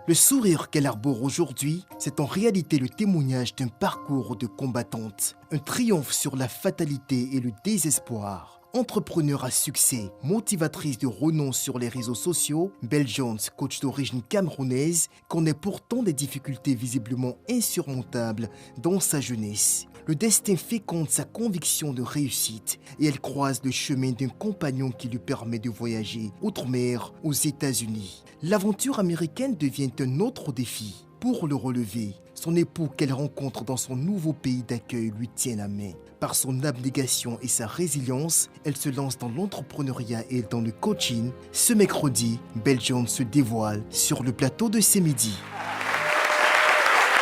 Le sourire qu'elle arbore aujourd'hui, c'est en réalité le témoignage d'un parcours de combattante, un triomphe sur la fatalité et le désespoir. Entrepreneur à succès, motivatrice de renom sur les réseaux sociaux, Belle Jones, coach d'origine camerounaise, connaît pourtant des difficultés visiblement insurmontables dans sa jeunesse. Le destin féconde sa conviction de réussite et elle croise le chemin d'un compagnon qui lui permet de voyager outre-mer aux États-Unis. L'aventure américaine devient un autre défi. Pour le relever, son époux qu'elle rencontre dans son nouveau pays d'accueil lui tient la main. Par son abnégation et sa résilience, elle se lance dans l'entrepreneuriat et dans le coaching. Ce mercredi, Belle Jones se dévoile sur le plateau de C'est Midi.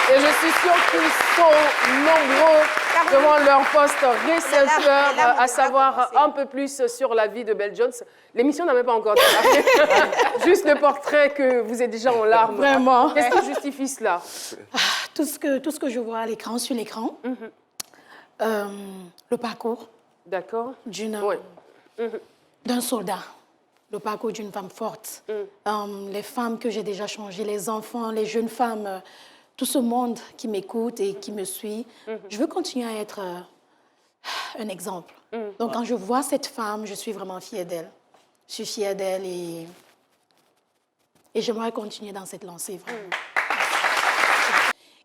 Et je suis sûre qu'ils sont nombreux devant leur poste récepteur à savoir un peu plus sur la vie de Belle Jones. L'émission n'a même pas encore démarré. Juste le portrait que vous êtes déjà en larmes. Vraiment. Qu'est-ce qui justifie cela? Tout ce que je vois à l'écran, sur l'écran, le parcours D'accord. d'un soldat, le parcours d'une femme forte, les femmes que j'ai déjà changées, les enfants, les jeunes femmes, tout ce monde qui m'écoute et qui me suit. Je veux continuer à être un exemple. Donc, quand je vois cette femme, je suis vraiment fière d'elle. Je suis fière d'elle et j'aimerais continuer dans cette lancée, vraiment.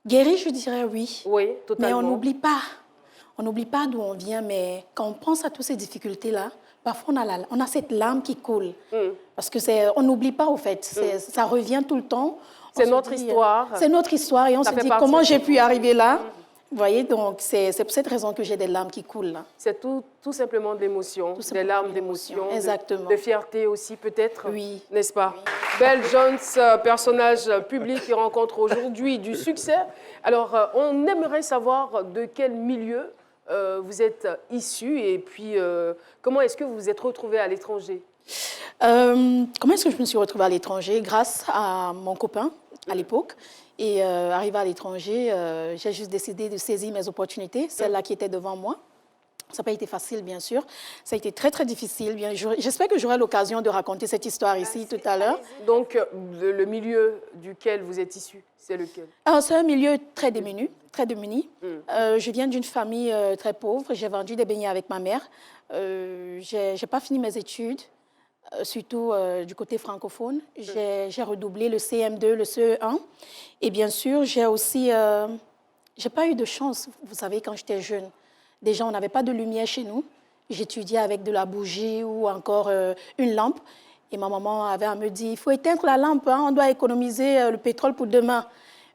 Guérie, je dirais oui. Oui, totalement. Mais on n'oublie pas. On n'oublie pas d'où on vient, mais quand on pense à toutes ces difficultés-là, parfois on a cette larme qui coule. Parce que on n'oublie pas, au fait. Ça revient tout le temps. C'est notre histoire. C'est notre histoire et on se dit comment j'ai pu arriver là. Vous voyez, donc c'est pour cette raison que j'ai des larmes qui coulent là. C'est tout simplement de l'émotion, des larmes d'émotion, exactement. De fierté aussi peut-être, oui. N'est-ce pas? Oui. Belle Jones, personnage public qui rencontre aujourd'hui du succès. Alors, on aimerait savoir de quel milieu vous êtes issu et puis comment est-ce que vous vous êtes retrouvé à l'étranger? Comment est-ce que je me suis retrouvée à l'étranger? Grâce à mon copain à l'époque. Et arrivé à l'étranger, j'ai juste décidé de saisir mes opportunités, celles-là qui étaient devant moi. Ça n'a pas été facile, bien sûr. Ça a été très, très difficile. J'espère que j'aurai l'occasion de raconter cette histoire ici tout à l'heure. Donc, le milieu duquel vous êtes issu, c'est lequel? C'est un milieu très démuni. Très démuni. Je viens d'une famille très pauvre. J'ai vendu des beignets avec ma mère. Je n'ai pas fini mes études. Surtout du côté francophone. J'ai redoublé le CM2, le CE1. Et bien sûr, j'ai aussi... j'ai pas eu de chance, vous savez, quand j'étais jeune. Déjà, on n'avait pas de lumière chez nous. J'étudiais avec de la bougie ou encore une lampe. Et ma maman avait à me dire, il faut éteindre la lampe, hein, on doit économiser le pétrole pour demain.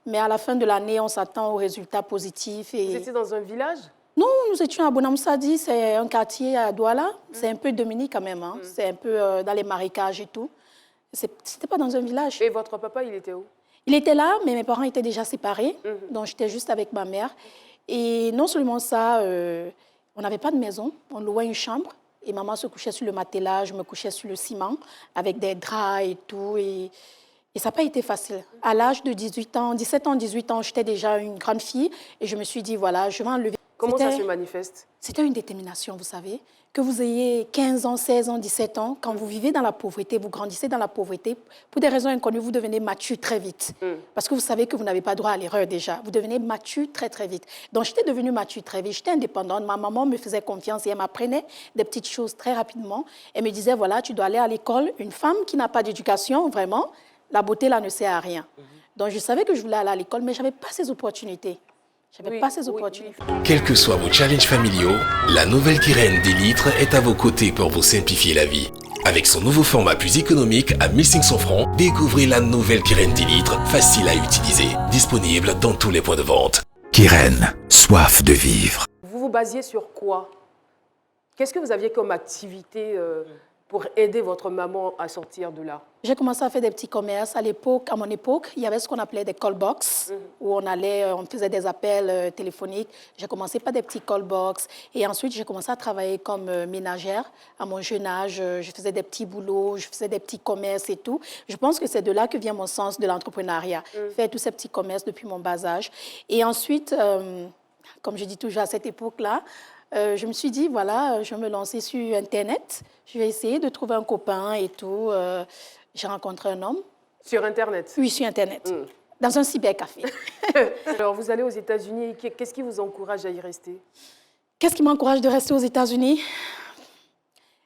Mais à la fin de l'année, on s'attend aux résultats positifs. Et... Vous étiez dans un village? Non, nous étions à Bonamsadi, c'est un quartier à Douala. C'est un peu dominique quand même, hein. C'est un peu dans les marécages et tout. C'était pas dans un village. Et votre papa, il était où? Il était là, mais mes parents étaient déjà séparés. Donc j'étais juste avec ma mère. Et non seulement ça, on n'avait pas de maison, on louait une chambre. Et maman se couchait sur le matelas, je me couchais sur le ciment, avec des draps et tout. Et ça n'a pas été facile. À l'âge de 17 ans, 18 ans, j'étais déjà une grande fille. Et je me suis dit, voilà, je vais enlever. Comment ça se manifeste? C'était une détermination, vous savez. Que vous ayez 15 ans, 16 ans, 17 ans, quand vous vivez dans la pauvreté, vous grandissez dans la pauvreté, pour des raisons inconnues, vous devenez mature très vite. Parce que vous savez que vous n'avez pas droit à l'erreur déjà. Vous devenez mature très, très vite. Donc, j'étais devenue mature très vite. J'étais indépendante. Ma maman me faisait confiance et elle m'apprenait des petites choses très rapidement. Elle me disait, voilà, tu dois aller à l'école. Une femme qui n'a pas d'éducation, vraiment, la beauté, là, ne sert à rien. Donc, je savais que je voulais aller à l'école, mais je n'avais pas ces opportunités. Pas ces opportunités. Quels que soient vos challenges familiaux, la nouvelle Kyrène 10 litres est à vos côtés pour vous simplifier la vie. Avec son nouveau format plus économique à 1500 francs, découvrez la nouvelle Kyrène 10 litres, facile à utiliser, disponible dans tous les points de vente. Kyrène, soif de vivre. Vous vous basiez sur quoi? Qu'est-ce que vous aviez comme activité pour aider votre maman à sortir de là? J'ai commencé à faire des petits commerces. À mon époque, il y avait ce qu'on appelait des call box, où on faisait des appels téléphoniques. J'ai commencé par des petits call box. Et ensuite, j'ai commencé à travailler comme ménagère. À mon jeune âge, je faisais des petits boulots, je faisais des petits commerces et tout. Je pense que c'est de là que vient mon sens de l'entrepreneuriat. Faire tous ces petits commerces depuis mon bas âge. Et ensuite, comme je dis toujours à cette époque-là, je me suis dit, voilà, je vais me lancer sur Internet. Je vais essayer de trouver un copain et tout. J'ai rencontré un homme. Sur Internet? Oui, sur Internet, dans un cybercafé. Alors, vous allez aux États-Unis. Qu'est-ce qui vous encourage à y rester? Qu'est-ce qui m'encourage de rester aux États-Unis?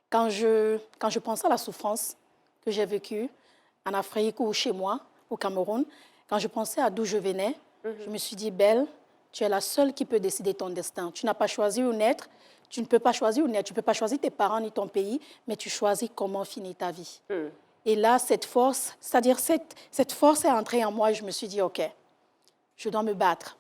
Quand je pense à la souffrance que j'ai vécue en Afrique ou chez moi, au Cameroun, quand je pensais à d'où je venais, je me suis dit, Belle, tu es la seule qui peut décider ton destin. Tu n'as pas choisi où naître, tu ne peux pas choisir où naître, tu ne peux pas choisir tes parents ni ton pays, mais tu choisis comment finir ta vie. Et là, cette force, c'est-à-dire cette force est entrée en moi et je me suis dit, OK, je dois me battre.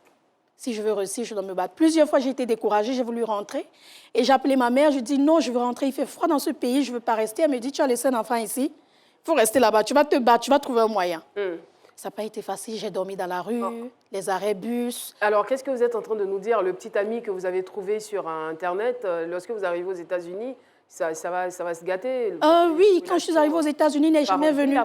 Si je veux réussir, je dois me battre. Plusieurs fois, j'ai été découragée, j'ai voulu rentrer. Et j'ai appelé ma mère, je dis non, je veux rentrer, il fait froid dans ce pays, je ne veux pas rester. Elle me dit, tu as laissé un enfant ici, il faut rester là-bas, tu vas te battre, tu vas trouver un moyen. Ça n'a pas été facile, j'ai dormi dans la rue, les arrêts bus. Alors, qu'est-ce que vous êtes en train de nous dire? Le petit ami que vous avez trouvé sur Internet, lorsque vous arrivez aux États-Unis, ça va se gâter? Oui, quand je suis arrivée aux États-Unis, il n'est jamais venu.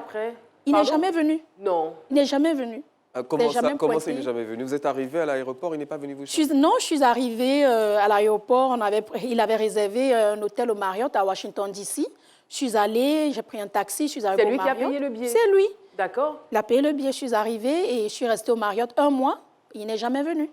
Il n'est jamais venu. Non. Il n'est jamais venu. Comment ça, il n'est jamais venu? Vous êtes arrivé à l'aéroport, il n'est pas venu vous chercher? Non, je suis arrivée à l'aéroport. Il avait réservé un hôtel au Marriott à Washington, D.C. Je suis allée, j'ai pris un taxi, je suis arrivée au Marriott. C'est lui qui a payé le billet? C'est lui. D'accord. Il a payé le billet, je suis arrivée et je suis restée au Marriott 1 mois. Il n'est jamais venu.